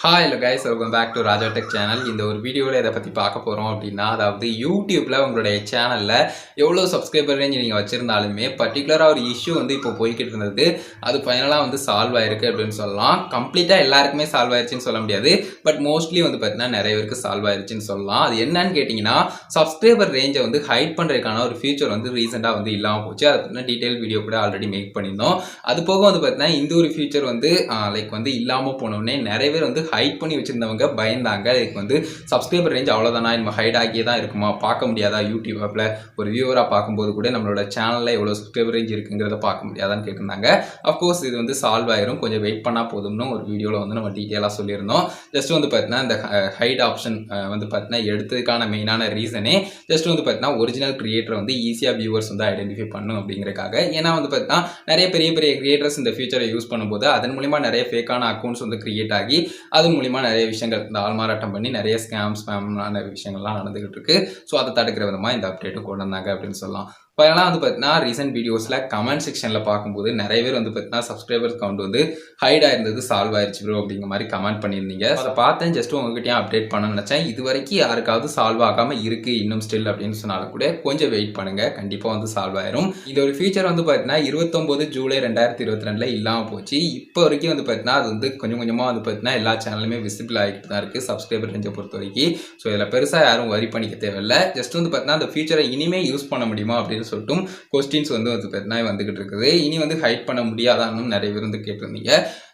Hi hello guys, welcome back to Raja tech channel. இந்த ஒரு வீடியோவில் இதை பற்றி பார்க்க போகிறோம் அப்படின்னா, அதாவது யூடியூப்பில் உங்களுடைய சேனலில் எவ்வளோ சப்ஸ்கிரைபர் ரேஞ்ச் நீங்கள் வச்சுருந்தாலுமே பர்டிகுலராக ஒரு இஷ்யூ வந்து இப்போ போய்கிட்டு இருந்தது. அது ஃபைனலாக வந்து சால்வ் ஆயிருக்கு அப்படின்னு சொல்லலாம். கம்ப்ளீட்டாக எல்லாருக்குமே சால்வ் ஆயிடுச்சுன்னு சொல்ல முடியாது, பட் மோஸ்ட்லி வந்து பார்த்தீங்கன்னா நிறைய பேருக்கு சால்வ் ஆயிடுச்சுன்னு சொல்லலாம். அது என்னன்னு கேட்டிங்கன்னா, சப்ஸ்கிரைபர் ரேஞ்சை வந்து ஹைட் பண்ணுறதுக்கான ஒரு ஃபியூச்சர் வந்து ரீசெண்டாக வந்து இல்லாமல் போச்சு. அதை பற்றின டீட்டெயில் வீடியோ கூட ஆல்ரெடி மேக் பண்ணியிருந்தோம். அது போக வந்து பார்த்தீங்கன்னா இந்த ஒரு ஃபியூச்சர் வந்து லைக் வந்து இல்லாமல் போனோடனே நிறைய பேர் வந்து ஹைட் பண்ணி வச்சிருந்தவங்க பயந்தாங்க. இதுக்கு வந்து சப்ஸ்கிரைபர் ரேஞ்ச் அவ்வளோதானா, நம்ம ஹைட் ஆகியே தான் இருக்குமா, பார்க்க முடியாதா யூடியூப் ஆப்பில் ஒரு வியூவராக பார்க்கும்போது கூட நம்மளோட சேனலில் எவ்வளோ சப்ஸ்கிரைபர் ரேஞ்ச் இருக்குங்கிறத பார்க்க முடியாதான்னு கேட்டிருந்தாங்க. அஃப்கோர்ஸ் இது வந்து சால்வ் ஆயிரும், கொஞ்சம் வெயிட் பண்ணால் போதும்னு ஒரு வீடியோவில் வந்து நம்ம டீட்டெயிலாக சொல்லியிருந்தோம். ஜஸ்ட் வந்து பார்த்தீங்கன்னா இந்த ஹைட் ஆப்ஷன் வந்து பார்த்தீங்கன்னா எடுத்ததுக்கான மெயினான ரீசனே ஜஸ்ட் வந்து பார்த்தீங்கன்னா ஒரிஜினல் கிரியேட்டர் வந்து ஈஸியாக வியூவர்ஸ் வந்து ஐடென்டிஃபை பண்ணும் அப்படிங்கிறக்காக. ஏன்னா வந்து பார்த்தீங்கன்னா நிறைய பெரிய பெரிய கிரியேட்டர்ஸ் இந்த ஃபியூச்சரை யூஸ் பண்ணும்போது அதன் மூலிமா நிறைய ஃபேக்கான அக்கௌண்ட்ஸ் வந்து கிரியேட் ஆகி அதன் மூலிமா நிறைய விஷயங்கள் இந்த ஆள்மாறாட்டம் பண்ணி நிறைய ஸ்பேமான விஷயங்கள்லாம் நடந்துகிட்டு இருக்கு. ஸோ அதை தடுக்கிற விதமாக இந்த அப்டேட்டும் கொண்டு வந்தாங்க அப்படின்னு சொல்லலாம். இப்போ எல்லாம் வந்து பார்த்தீங்கன்னா ரீசெண்ட் வீடியோஸில் கமெண்ட் செக்ஷனில் பார்க்கும்போது நிறைய பேர் வந்து பார்த்தீங்கன்னா சப்ஸ்கிரைபர்ஸ் கவுண்ட் வந்து ஹைட் ஆயிருந்தது, சால்வ் ஆயிடுச்சு ப்ரோ அப்படிங்கிற மாதிரி கமெண்ட் பண்ணியிருந்தீங்க. அதை பார்த்தேன், ஜஸ்ட் உங்ககிட்டயும் அப்டேட் பண்ண நினச்சேன். இது வரைக்கும் யாருக்காவது சால்வ் ஆகாமல் இருக்குது இன்னும் ஸ்டில் அப்படின்னு சொன்னாலும் கூட கொஞ்சம் வெயிட் பண்ணுங்க, கண்டிப்பாக வந்து சால்வ் ஆயிரும். இந்த ஒரு ஃபீச்சர் வந்து பார்த்தீங்கன்னா 29 ஜூலை 2022 இல்லாமல் போச்சு. இப்போ வரைக்கும் வந்து பார்த்தீங்கன்னா அது வந்து கொஞ்சம் கொஞ்சமாக வந்து பார்த்தீங்கன்னா எல்லா சேனலுமே விசிபிள் ஆகிட்டு தான் இருக்குது சப்ஸ்கிரைபர் ரேஞ்சை பொறுத்த வரைக்கும். ஸோ இதில் பெருசாக யாரும் வரி பண்ணிக்க தேவையில்லை. ஜஸ்ட் வந்து பார்த்தீங்கன்னா அந்த ஃபீச்சரை இனிமேல் யூஸ் பண்ண முடியுமா அப்படின்னு சொல்லிட்டு கொஸ்டின்ஸ் வந்து பார்த்தீங்கன்னா வந்துகிட்டு இருக்குது. இனி வந்து ஹைட் பண்ண முடியாதான்னு நிறைய பேர் வந்து கேட்டிருந்தீங்க.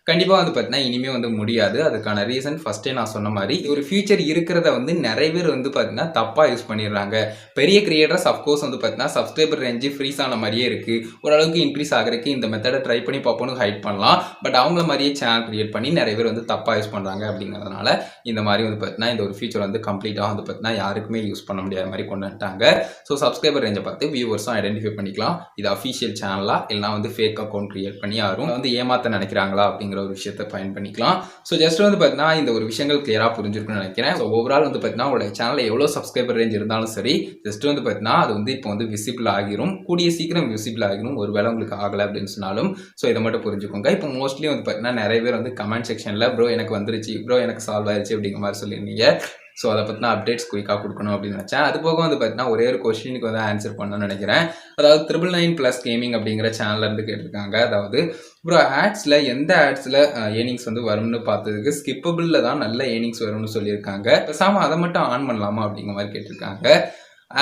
கண்டிப்பாக வந்து பார்த்தீங்கன்னா இனிமேல் வந்து முடியாது. அதுக்கான ரீசன் ஃபஸ்ட்டே நான் சொன்ன மாதிரி ஒரு ஃபியூச்சர் இருக்கிறத வந்து நிறைய பேர் வந்து பார்த்தீங்கன்னா தப்பாக யூஸ் பண்ணிடுறாங்க. பெரிய கிரியேட்டர்ஸ் அஃப்கோர்ஸ் வந்து பார்த்தீங்கன்னா சப்ஸ்கிரைபர் ரேஞ்சு ஃப்ரீஸ் ஆன மாதிரியே இருக்குது, ஓரளவுக்கு இன்க்ரீஸ் ஆகிறதுக்கு இந்த மெத்தடை ட்ரை பண்ணி பார்ப்போன்னு ஹைட் பண்ணலாம். பட் அவங்கள மாதிரியே சேனல் கிரியேட் பண்ணி நிறைய பேர் வந்து தப்பாக யூஸ் பண்ணுறாங்க. அப்படிங்கிறதுனால இந்த மாதிரி வந்து பார்த்தீங்கன்னா இந்த ஒரு ஃபியூச்சர் வந்து கம்ப்ளீட்டாக வந்து பார்த்தீங்கன்னா யாருக்குமே யூஸ் பண்ண முடியாத மாதிரி கொண்டு வந்துட்டாங்க. ஸோ சப்ஸ்கிரைபர் ரேஞ்சை பார்த்து வியூவர்ஸும் ஐடென்டிஃபை பண்ணிக்கலாம். இது அஃபிஷியல் சேனலா இல்லைனா வந்து ஃபேக் அக்கௌண்ட் கிரியேட் பண்ணி யாரும் வந்து ஏமாற்ற நினைக்கிறாங்களா அப்படிங்கிற ஒரு விஷயத்தை பயன் பண்ணிக்கலாம். ஸோ ஜஸ்ட் வந்து பார்த்தீங்கன்னா இந்த ஒரு விஷயங்கள் கிளியராக புரிஞ்சிருக்குன்னு நினைக்கிறேன். ஸோ ஓவரால் வந்து பார்த்தீங்கன்னா உங்களுடைய சேனலில் எவ்வளோ சப்ஸ்கிரைபர் ரேஞ்ச் இருந்தாலும் சரி, ஜஸ்ட் வந்து பார்த்தீங்கன்னா அது வந்து இப்போ வந்து விசிபிள் ஆகிரும், கூடிய சீக்கிரம் விசிபிள் ஆகிரும். ஒரு வேளை உங்களுக்கு ஆகலை அப்படின்னு சொன்னாலும் ஸோ இதை மட்டும் புரிஞ்சுக்கோங்க. இப்போ மோஸ்ட்லி வந்து பார்த்தீங்கன்னா நிறைய பேர் வந்து கமெண்ட் செக்ஷனில் ப்ரோ எனக்கு வந்துருச்சு, ப்ரோ எனக்கு சால்வ் ஆயிடுச்சு அப்படிங்கிற மாதிரி சொல்லியிருந்தீங்க. ஸோ அதை பற்றின அப்டேட்ஸ் குயிக்காக கொடுக்கணும் அப்படின்னு நினச்சேன். அது போக வந்து பார்த்தீங்கன்னா ஒரே ஒரு கொஸ்டினுக்கு வந்து ஆன்சர் பண்ணணும்னு நினைக்கிறேன். அதாவது 999+ கேமிங் அப்படிங்கிற சேனல்லேருந்து கேட்டிருக்காங்க. அதாவது ப்ரோ ஆட்ஸில் எந்த ஆட்ஸில் ஏர்னிங்ஸ் வந்து வரும்னு பார்த்ததுக்கு ஸ்கிப்பபிளில் தான் நல்ல ஏர்னிங்ஸ் வரும்னு சொல்லியிருக்காங்க. பேசாமல் அதை மட்டும் ஆன் பண்ணலாமா அப்படிங்கிற மாதிரி கேட்டிருக்காங்க.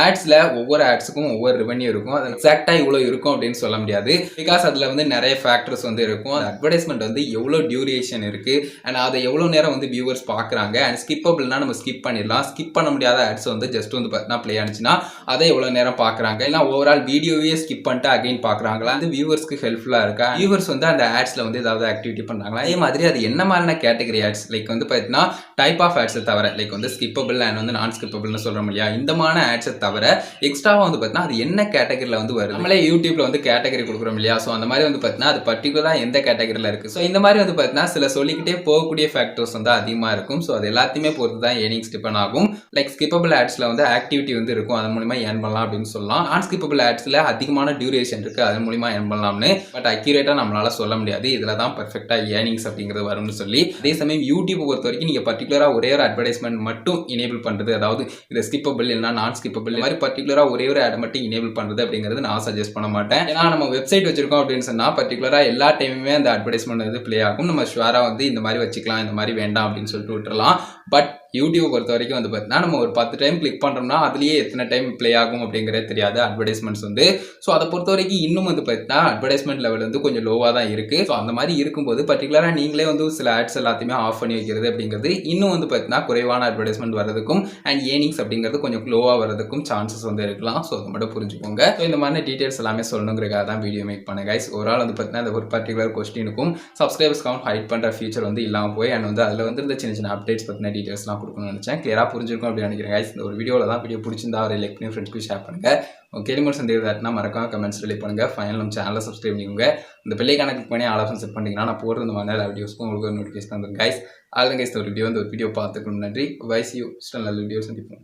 ஆட்ஸில் ஒவ்வொரு ஆட்ஸுக்கும் ஒவ்வொரு ரெவன்யூ இருக்கும். அது எக்ஸாக்டாக இவ்வளோ இருக்கும் அப்படின்னு சொல்ல முடியாது. பிகாஸ் அதில் வந்து நிறைய ஃபேக்டர்ஸ் வந்து இருக்கும். அட்வர்டைஸ்மெண்ட் வந்து எவ்வளோ டியூரேஷன் இருக்குது அண்ட் அதை எவ்வளோ நேரம் வந்து வியூவர்ஸ் பார்க்குறாங்க. அண்ட் ஸ்கிப்பபிள்னா நம்ம ஸ்கிப் பண்ணிடலாம். ஸ்கிப் பண்ண முடியாத ஆட்ஸ் வந்து ஜஸ்ட் வந்து பார்த்தீங்கன்னா ப்ளே ஆனிச்சுன்னா அதை எவ்வளோ நேரம் பார்க்குறாங்க, இல்லை ஓவரால் வீடியோவே ஸ்கிப் பண்ணிட்டு அகைன் பார்க்குறாங்களா, அது வியூவர்ஸ்க்கு ஹெல்ப்ஃபுல்லாக இருக்கா, வியூவர்ஸ் வந்து அந்த ஆட்ஸில் வந்து ஏதாவது ஆக்டிவிட்டி பண்ணுறாங்களா. அதே மாதிரி அது என்ன மாதிரியான கேட்டகரி ஆட்ஸ், லைக் வந்து பார்த்தீங்கன்னா டைப் ஆஃப் ஆட்ஸை தவிர லைக் வந்து ஸ்கிப்பபிள் அண்ட் வந்து நான் ஸ்கிப்பபிள்னு சொல்கிறோம் இல்லையா, இந்த மாதிரி ஆட்ஸை தவிர எக்ஸ்ட்ராவா வந்து பார்த்தீங்கன்னா அது என்ன கேட்டகரியில் வந்து வருது. நம்மளே யூடியூப்ல வந்து கேட்டகரி கொடுக்குறோம் இல்லையா, ஸோ அந்த மாதிரி வந்து பார்த்தீங்கன்னா அது பர்டிகுலராக எந்த கேட்டகரியில் இருக்குது. ஸோ இந்த மாதிரி வந்து பார்த்தீங்கன்னா சில சொல்லிக்கிட்டே போகக்கூடிய ஃபேக்டர்ஸ் வந்து அதிகமாக இருக்கும். ஸோ அது எல்லாத்தையுமே பொறுத்து தான் ஏர்னிங்ஸ் டிபெண்ட் ஆகும். லைக் ஸ்கிப்பபிள் ஆட்ஸில் வந்து ஆக்டிவிட்டி வந்து இருக்கும், அதன் மூலிமா ஏர்ன் பண்ணலாம் அப்படின்னு சொல்லலாம். நான் ஸ்கிப்பபிள் ஆட்ஸில் அதிகமான டியூரேஷன் இருக்குது, அதன் மூலிமா ஏர்ன் பண்ணலாம்னு. பட் அக்யூரேட்டாக நம்மளால சொல்ல முடியாது இதில் தான் பர்ஃபெக்டாக ஏர்னிங்ஸ் அப்படிங்கிறது வரும்னு சொல்லி. அதே சமயம் யூடியூப் பொறுத்த வரைக்கும் நீங்கள் பர்டிகுலராக ஒரே ஒரு அட்வர்டைஸ்மெண்ட் மட்டும் எனேபிள் பண்ணுறது, அதாவது இது ஸ்கிப்பபிள் இல்லைனா நான் ஸ்கிப்பபிள் மாதிரி பர்டிகுலராக ஒரே ஒரு ஆட் மட்டும் எனேபிள் பண்ணுறது அப்படிங்கிறது நான் சஜஸ்ட் பண்ண மாட்டேன். ஏன்னா நம்ம வெப்சைட் வச்சிருக்கோம் அப்படின்னு சொன்னால் பர்டிகுலராக எல்லா டைமுமே அந்த அட்வர்டைஸ்மெண்ட் வந்து ப்ளே ஆகும். நம்ம ஷுவராக வந்து இந்த மாதிரி வச்சுக்கலாம், இந்த மாதிரி வேண்டாம் அப்படின்னு சொல்லிட்டு விட்டுறலாம். பட் யூடியூப் பொறுத்த வரைக்கும் வந்து பார்த்தீங்கன்னா நம்ம ஒரு 10 டைம் கிளிக் பண்ணுறோம்னா அதுலேயே எத்தனை டைம் ப்ளே ஆகும் அப்படிங்கிறது தெரியாது அட்வர்டைஸ்மெண்ட்ஸ் வந்து. ஸோ அதை பொறுத்த வரைக்கும் இன்னும் வந்து பார்த்தீங்கன்னா அட்வர்டைஸ்மெண்ட் லெவல் வந்து கொஞ்சம் லோவாக தான் இருக்குது. ஸோ அந்த மாதிரி இருக்கும்போது பர்டிகுலராக நீங்களே வந்து சில ஆட்ஸ் எல்லாத்தையுமே ஆஃப் பண்ணி வைக்கிறது அப்படிங்கிறது இன்னும் வந்து பார்த்தீங்கன்னா குறைவான அட்வர்டைஸ்மெண்ட் வரதுக்கும் அண்ட் ஏர்னிங்ஸ் அப்படிங்கிறது கொஞ்சம் லோவாக வரதுக்கும் சான்சஸ் வந்து இருக்கலாம். ஸோ அதை மட்டும் புரிஞ்சுக்கோங்க. ஸோ இந்த மாதிரி டீட்டெயில்ஸ் எல்லாமே சொல்லணுங்கிறக்காக தான் வீடியோ மேக் பண்ணேன் கைஸ். ஒரு ஆள் வந்து பார்த்தீங்கன்னா இந்த ஒரு பர்டிகுலர் கொஸ்டினுக்கும் சப்ஸ்கிரைபர்ஸ் கவுண்ட் ஹைட் பண்ணுற ஃபீச்சர் வந்து இல்லாமல் போய் அண்ட் வந்து அதில் வந்து இந்த சின்ன சின்ன அப்டேட்ஸ் பற்றின டீட்டெயில்ஸ்லாம் கொடுக்கணும்னு நினச்சேன். கிளியராக புரிஞ்சிருக்கும் அப்படின்னு நினைக்கிறேன் கைஸ். இந்த ஒரு வீடியோவில் தான் வீடியோ பிடிச்சிருந்தா ஒரு லைக் பண்ணி ஃப்ரெண்ட்ஸ்க்கு ஷேர் பண்ணுங்கள். ஓகே நீங்கள் சந்தேகம்னா மறக்காம கமெண்ட்ஸ் ரிலீவ் பண்ணுங்கள். ஃபைனல் நம்ம சேனலில் சப்ஸ்கிரைப் பண்ணிக்கோங்க. இந்த பெல்லைக்கான கிளிக் பண்ணி ஆல் ஆப்ஷன் செட் பண்ணிங்கன்னா நான் போடுற இந்த மாதிரி வீடியோஸ்க்கும் உங்களுக்கு ஒரு நோட்டிஃபிகேஷன் வந்துடும் கைஸ். ஆல் கைஸ் ஒரு வீடியோ பார்த்துக்கணும். நன்றி. வைஸ் யூ நல்ல வீடியோ சந்திப்போம்.